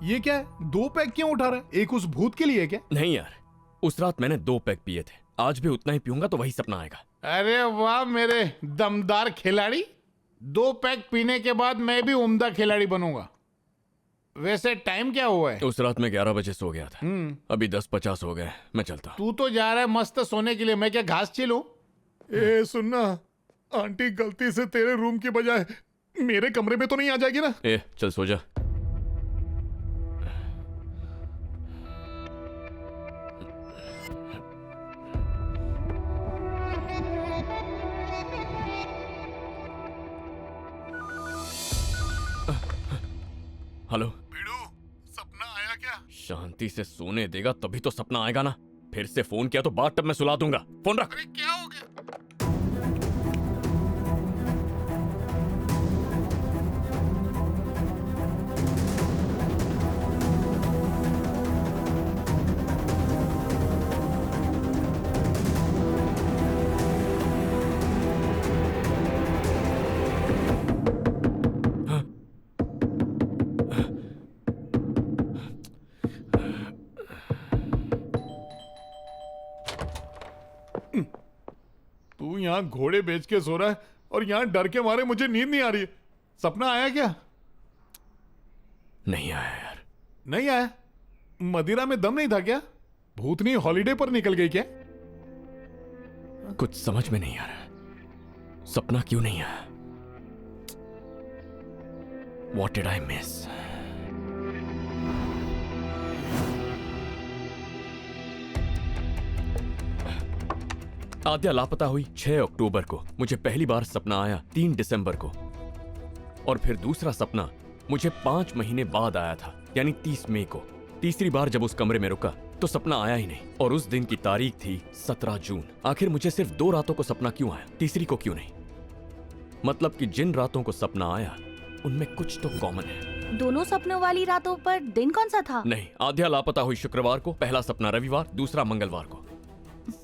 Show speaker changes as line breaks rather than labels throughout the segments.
ये क्या है? 2 पैक क्यों उठा रहा है? एक उस भूत के लिए क्या?
नहीं यार, उस रात मैंने 2 पैक पिए थे, आज भी उतना ही पीऊंगा तो वही सपना आएगा।
अरे वाह मेरे दमदार खिलाड़ी, 2 पैक पीने के बाद मैं भी उम्दा खिलाड़ी बनूंगा। वैसे टाइम क्या हुआ है?
उस रात मैं 11 बजे सो गया था, अभी 10:50 हो गए, मैं चलता हूँ।
तू तो जा रहा है मस्त सोने के लिए, मैं क्या घास छिलूं? ए सुनना, आंटी गलती से तेरे रूम की बजाय मेरे कमरे में तो नहीं आ जाएगी ना?
ए चल सो जा। हेलो
भिड़ू, सपना आया क्या?
शांति से सोने देगा तभी तो सपना आएगा ना। फिर से फोन किया तो बात तब मैं सुला दूंगा। फोन रख।
अरे क्या हो गया? तू यहाँ घोड़े बेच के सो रहा है और यहाँ डर के मारे मुझे नींद नहीं आ रही है। सपना आया क्या?
नहीं आया यार।
नहीं आया? मदिरा में दम नहीं था क्या? भूतनी हॉलिडे पर निकल गई क्या?
कुछ समझ में नहीं आ रहा, सपना क्यों नहीं आया? What did I miss? आद्या लापता हुई 6 अक्टूबर को। मुझे पहली बार सपना आया 3 दिसंबर को, और फिर दूसरा सपना मुझे 5 महीने बाद आया था, यानी 30 मई को। तीसरी बार जब उस कमरे में रुका तो सपना आया ही नहीं, और उस दिन की तारीख थी 17 जून। आखिर मुझे सिर्फ 2 रातों को सपना क्यों आया, तीसरी को क्यों नहीं? मतलब कि जिन रातों को सपना आया उनमें कुछ तो कॉमन है।
दोनों सपनों वाली रातों पर दिन कौन सा था?
नहीं, आद्या लापता हुई शुक्रवार को, पहला सपना रविवार, दूसरा मंगलवार को।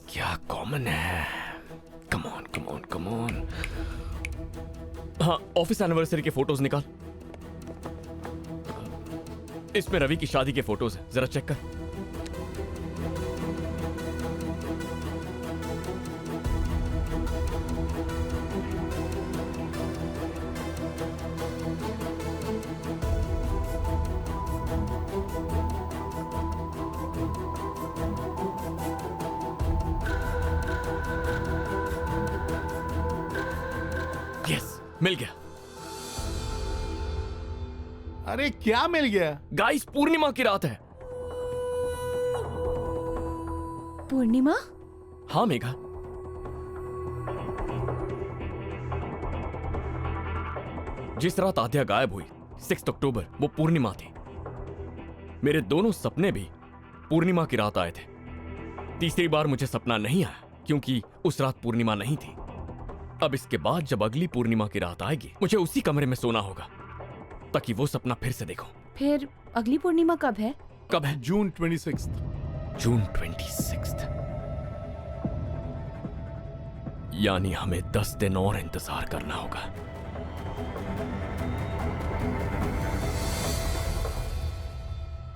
क्या कॉमन है? Come on come on come on. हाँ, ऑफिस एनिवर्सरी के फोटोज निकाल। इसमें रवि की शादी के फोटोज हैं, जरा चेक कर। यस, मिल गया।
अरे क्या मिल गया?
गाइस, पूर्णिमा की रात है।
पूर्णिमा?
हाँ मेघा, जिस रात आद्या गायब हुई 6 अक्टूबर, वो पूर्णिमा थी। मेरे दोनों सपने भी पूर्णिमा की रात आए थे। तीसरी बार मुझे सपना नहीं आया क्योंकि उस रात पूर्णिमा नहीं थी। अब इसके बाद जब अगली पूर्णिमा की रात आएगी, मुझे उसी कमरे में सोना होगा ताकि वो सपना फिर से देखूं।
फिर अगली पूर्णिमा कब है?
कब है?
जून 26।
जून 26। यानी हमें 10 दिन और इंतजार करना होगा।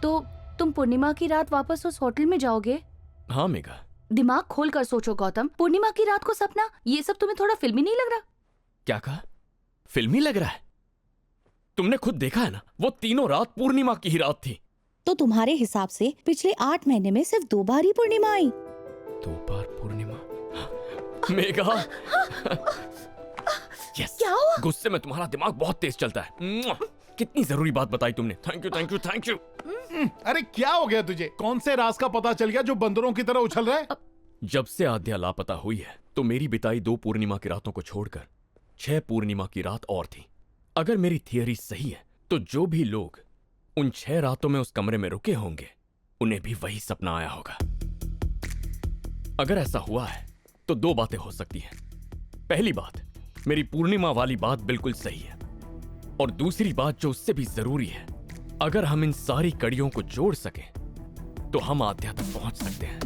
तो तुम पूर्णिमा की रात वापस उस होटल में जाओगे?
हाँ मेघा।
दिमाग खोल कर सोचो गौतम, पूर्णिमा की रात को सपना, ये सब तुम्हें थोड़ा फिल्मी नहीं लग रहा?
क्या कहा? फिल्मी लग रहा है? तुमने खुद देखा है ना, वो तीनों रात पूर्णिमा की ही रात थी।
तो तुम्हारे हिसाब से पिछले 8 महीने में सिर्फ 2 बार ही पूर्णिमा आई।
2 बार पूर्णिमा? मेघा। यस।
क्या हुआ?
गुस्से में तुम्हारा दिमाग बहुत तेज चलता है। मुआ! कितनी जरूरी बात बताई तुमने। Thank you thank you thank you.
अरे क्या हो गया तुझे? कौन से राज का पता चल गया जो बंदरों की तरह उछल रहा है?
जब से आद्या लापता हुई है तो मेरी बिताई 2 पूर्णिमा की रातों को छोड़कर 6 पूर्णिमा की रात और थी। अगर मेरी थियरी सही है तो जो भी लोग उन 6 रातों में उस कमरे में रुके होंगे, उन्हें भी वही सपना आया होगा। अगर ऐसा हुआ है तो 2 बातें हो सकती हैं। पहली बात, मेरी पूर्णिमा वाली बात बिल्कुल सही है, और दूसरी बात जो उससे भी जरूरी है, अगर हम इन सारी कड़ियों को जोड़ सकें तो हम आद्या तक पहुंच सकते हैं।